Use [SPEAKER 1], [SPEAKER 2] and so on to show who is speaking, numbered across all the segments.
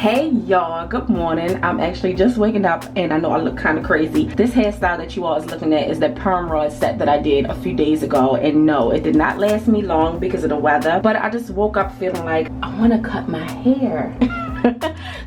[SPEAKER 1] Hey y'all, good morning. I'm actually just waking up and I know I look kind of crazy. This hairstyle that you all is looking at is the perm rod set that I did a few days ago, and no, it did not last me long because of the weather, but I just woke up feeling like I want to cut my hair.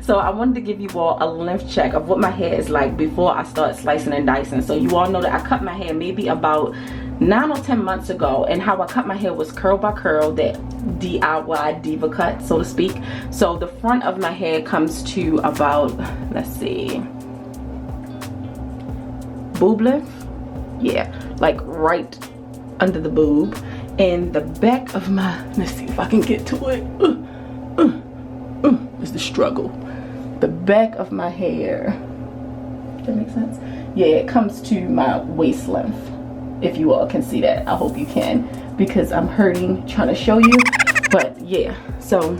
[SPEAKER 1] So I wanted to give you all a length check of what my hair is like before I start slicing and dicing. So you all know that I cut my hair maybe about 9 or 10 months ago, and how I cut my hair was curl by curl, that DIY Devacut, so to speak. So the front of my hair comes to about, let's see, boob length, yeah, like right under the boob. And the back of my, let's see if I can get to it, is the struggle. The back of my hair, does that make sense? Yeah, it comes to my waist length. If you all can see that, I hope you can, because I'm hurting trying to show you. But yeah, so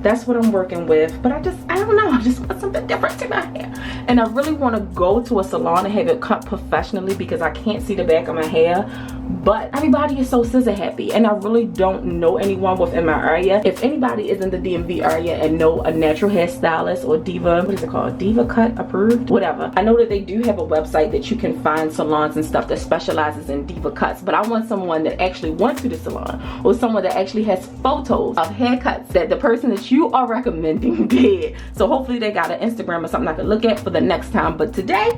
[SPEAKER 1] that's what I'm working with. But I don't know, I just want something different to my hair, and I really want to go to a salon and have it cut professionally because I can't see the back of my hair. But everybody is so scissor happy, and I really don't know anyone within my area. If anybody is in the DMV area and know a natural hairstylist or what is it called, Devacut approved, whatever, I know that they do have a website that you can find salons and stuff that specializes in diva cuts. But I want someone that actually went to the salon, or someone that actually has photos of haircuts that the person that you are recommending did. So hopefully they got an Instagram or something I can look at for the next time. But today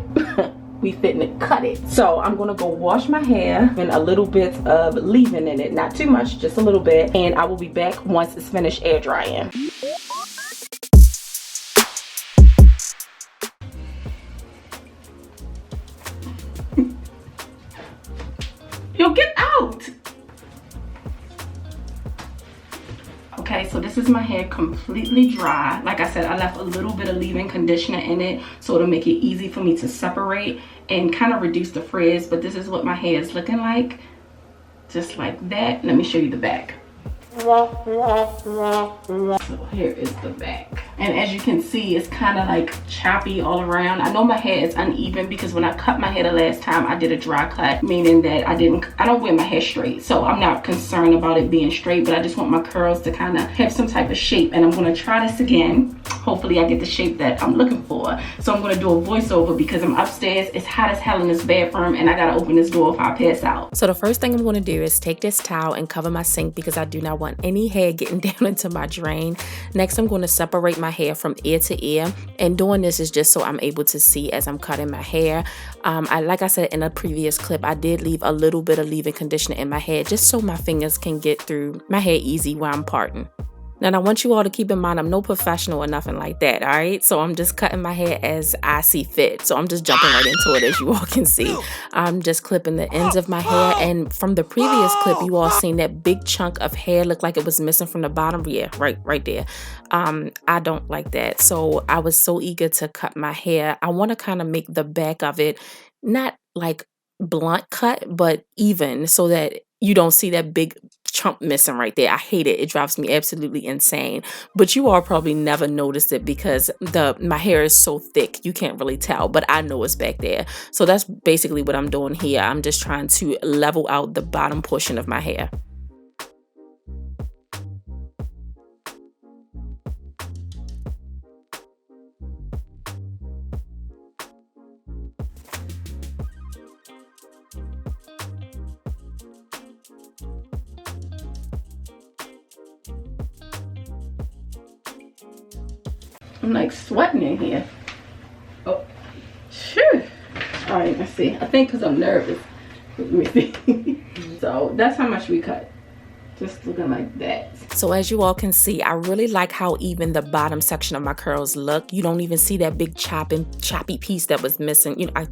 [SPEAKER 1] we fitting to cut it. So I'm gonna go wash my hair and a little bit of leave-in in it, not too much, just a little bit, and I will be back once it's finished air drying. Yo, get out! Okay, so this is my hair completely dry. Like I said, I left a little bit of leave-in conditioner in it so it'll make it easy for me to separate and kind of reduce the frizz. But this is what my hair is looking like, just like that. Let me show you the back. So here is the back, and as you can see, it's kind of like choppy all around. I know my hair is uneven because when I cut my hair the last time, I did a dry cut, meaning that I don't wear my hair straight, so I'm not concerned about it being straight, but I just want my curls to kind of have some type of shape. And I'm going to try this again. Hopefully I get the shape that I'm looking for. So I'm going to do a voiceover because I'm upstairs. It's hot as hell in this bathroom, and I got to open this door if I pass out. So the first thing I'm going to do is take this towel and cover my sink because I do not want any hair getting down into my drain. Next, I'm going to separate my hair from ear to ear, and doing this is just so I'm able to see as I'm cutting my hair. Like I said in a previous clip, I did leave a little bit of leave-in conditioner in my hair just so my fingers can get through my hair easy while I'm parting. Now, I want you all to keep in mind, I'm no professional or nothing like that, all right? So I'm just cutting my hair as I see fit. So I'm just jumping right into it, as you all can see. I'm just clipping the ends of my hair. And from the previous clip, you all seen that big chunk of hair look like it was missing from the bottom. Yeah, right there. I don't like that. So I was so eager to cut my hair. I want to kind of make the back of it not like blunt cut, but even, so that you don't see that big chunk missing right there. I hate it. It drives me absolutely insane. But you all probably never noticed it because my hair is so thick you can't really tell, but I know it's back there. So that's basically what I'm doing here. I'm just trying to level out the bottom portion of my hair. I'm like sweating in here. Oh, sure. All right, let's see. I think because I'm nervous. Let me see. So that's how much we cut. Just looking like that. So as you all can see, I really like how even the bottom section of my curls look. You don't even see that big choppy piece that was missing. You know,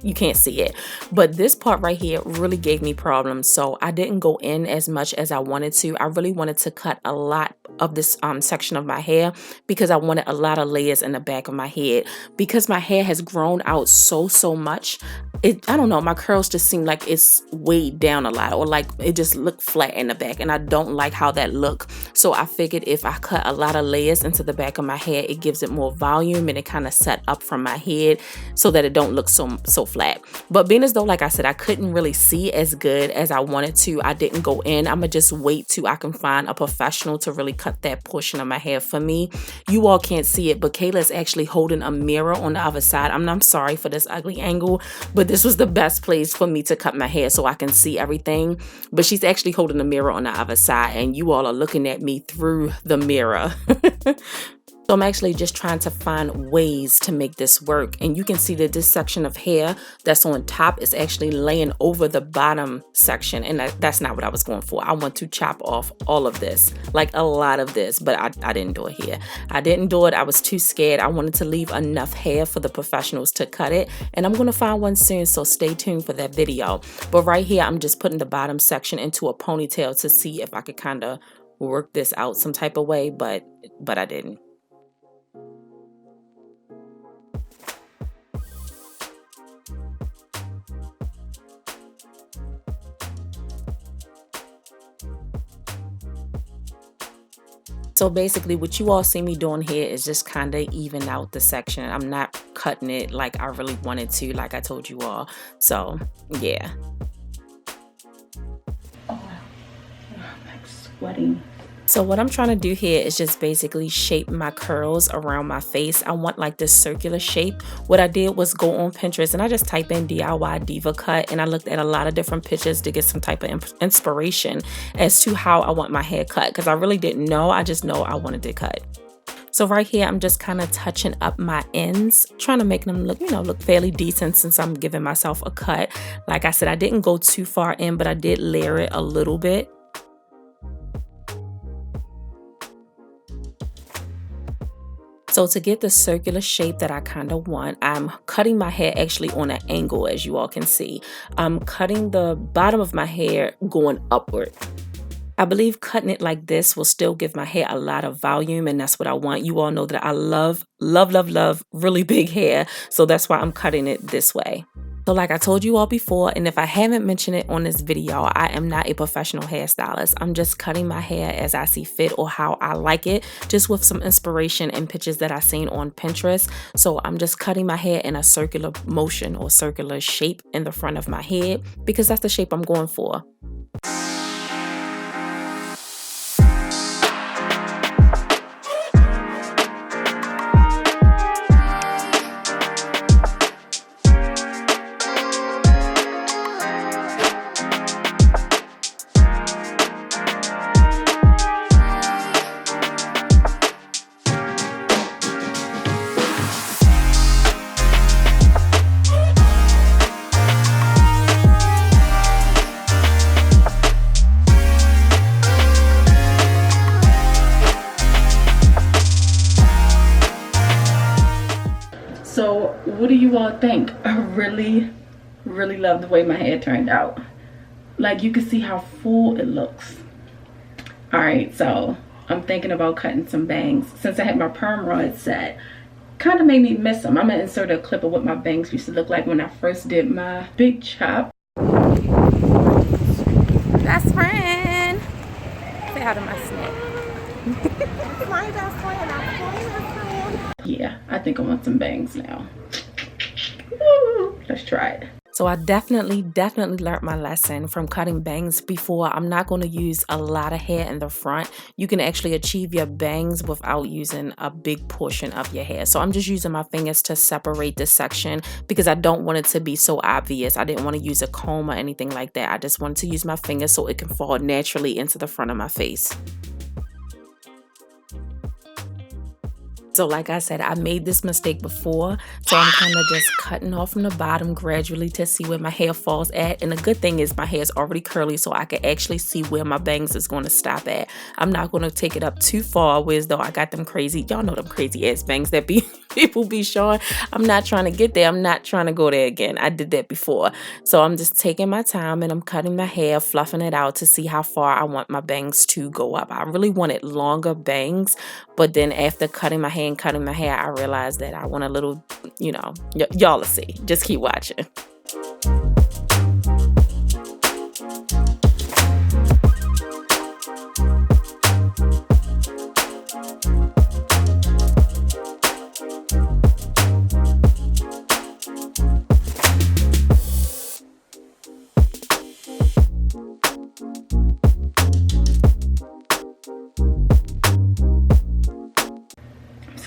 [SPEAKER 1] you can't see it, but this part right here really gave me problems, so I didn't go in as much as I wanted to. I really wanted to cut a lot of this section of my hair because I wanted a lot of layers in the back of my head. Because my hair has grown out so much, I don't know, my curls just seem like it's weighed down a lot, or like it just looked flat in the back, and I don't like how that look. So I figured if I cut a lot of layers into the back of my hair, it gives it more volume and it kind of set up from my head so that it don't look so
[SPEAKER 2] flat. But being as though, like I said, I couldn't really see as good as I wanted to, I didn't go in. I'm gonna just wait till I can find a professional to really cut that portion of my hair for me. You all can't see it, but Kayla's actually holding a mirror on the other side. I'm sorry for this ugly angle, but this was the best place for me to cut my hair so I can see everything. But she's actually holding a mirror on the other side, and you all are looking at me through the mirror. So I'm actually just trying to find ways to make this work. And you can see that this section of hair that's on top is actually laying over the bottom section. And that's not what I was going for. I want to chop off all of this, like a lot of this, but I didn't do it here. I didn't do it. I was too scared. I wanted to leave enough hair for the professionals to cut it. And I'm going to find one soon, so stay tuned for that video. But right here, I'm just putting the bottom section into a ponytail to see if I could kind of work this out some type of way, but I didn't. So basically what you all see me doing here is just kind of even out the section. I'm not cutting it like I really wanted to, like I told you all. So yeah.
[SPEAKER 1] Oh wow, I'm like sweating.
[SPEAKER 2] So what I'm trying to do here is just basically shape my curls around my face. I want like this circular shape. What I did was go on Pinterest and I just type in DIY Devacut, and I looked at a lot of different pictures to get some type of inspiration as to how I want my hair cut, because I really didn't know. I just know I wanted it cut. So right here, I'm just kind of touching up my ends, trying to make them look, look fairly decent since I'm giving myself a cut. Like I said, I didn't go too far in, but I did layer it a little bit. So to get the circular shape that I kind of want, I'm cutting my hair actually on an angle, as you all can see. I'm cutting the bottom of my hair going upward. I believe cutting it like this will still give my hair a lot of volume, and that's what I want. You all know that I love really big hair, so that's why I'm cutting it this way. So like I told you all before, and if I haven't mentioned it on this video, I am not a professional hairstylist. I'm just cutting my hair as I see fit or how I like it, just with some inspiration and pictures that I've seen on Pinterest. So I'm just cutting my hair in a circular motion or circular shape in the front of my head, because that's the shape I'm going for.
[SPEAKER 1] So what do you all think? I really love the way my hair turned out. Like, you can see how full it looks. All right, so I'm thinking about cutting some bangs. Since I had my perm rod set, kind of made me miss them. I'm gonna insert a clip of what my bangs used to look like when I first did my big chop.
[SPEAKER 2] Best friend. Say hi to my snake.
[SPEAKER 3] My best friend.
[SPEAKER 1] Yeah, I think I want some bangs now. Woo, let's try it.
[SPEAKER 2] So I definitely learned my lesson from cutting bangs before. I'm not going to use a lot of hair in the front. You can actually achieve your bangs without using a big portion of your hair. So I'm just using my fingers to separate this section because I don't want it to be so obvious. I didn't want to use a comb or anything like that. I just wanted to use my fingers so it can fall naturally into the front of my face. So like I said, I made this mistake before, so I'm kind of just cutting off from the bottom gradually to see where my hair falls at. And the good thing is my hair is already curly, so I can actually see where my bangs is going to stop at. I'm not going to take it up too far, whereas though I got them crazy, y'all know them crazy ass bangs that people be showing. I'm not trying to get there. I'm not trying to go there again. I did that before. So I'm just taking my time and I'm cutting my hair, fluffing it out to see how far I want my bangs to go up. I really wanted longer bangs, but then after cutting my hair and cutting my hair, I realized that I want a little, y'all will see. Just keep watching.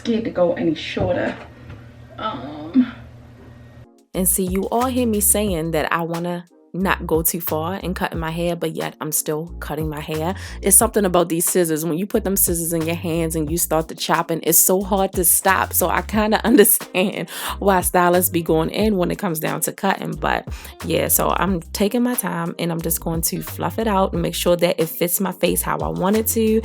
[SPEAKER 1] scared to go any shorter.
[SPEAKER 2] And see, you all hear me saying that I want to not go too far in cutting my hair, but yet I'm still cutting my hair. It's something about these scissors. When you put them scissors in your hands and you start the chopping, it's so hard to stop. So I kind of understand why stylists be going in when it comes down to cutting. But yeah, so I'm taking my time and I'm just going to fluff it out and make sure that it fits my face how I want it to.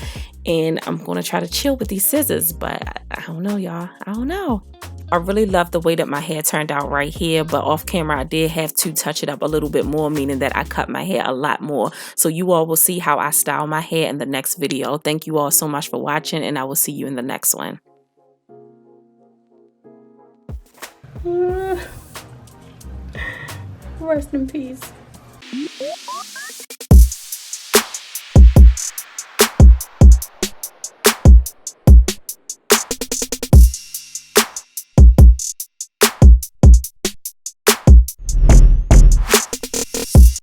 [SPEAKER 2] And I'm going to try to chill with these scissors, but I don't know, y'all. I don't know. I really love the way that my hair turned out right here, but off camera I did have to touch it up a little bit more, meaning that I cut my hair a lot more. So you all will see how I style my hair in the next video. Thank you all so much for watching, and I will see you in the next one.
[SPEAKER 1] Rest in peace.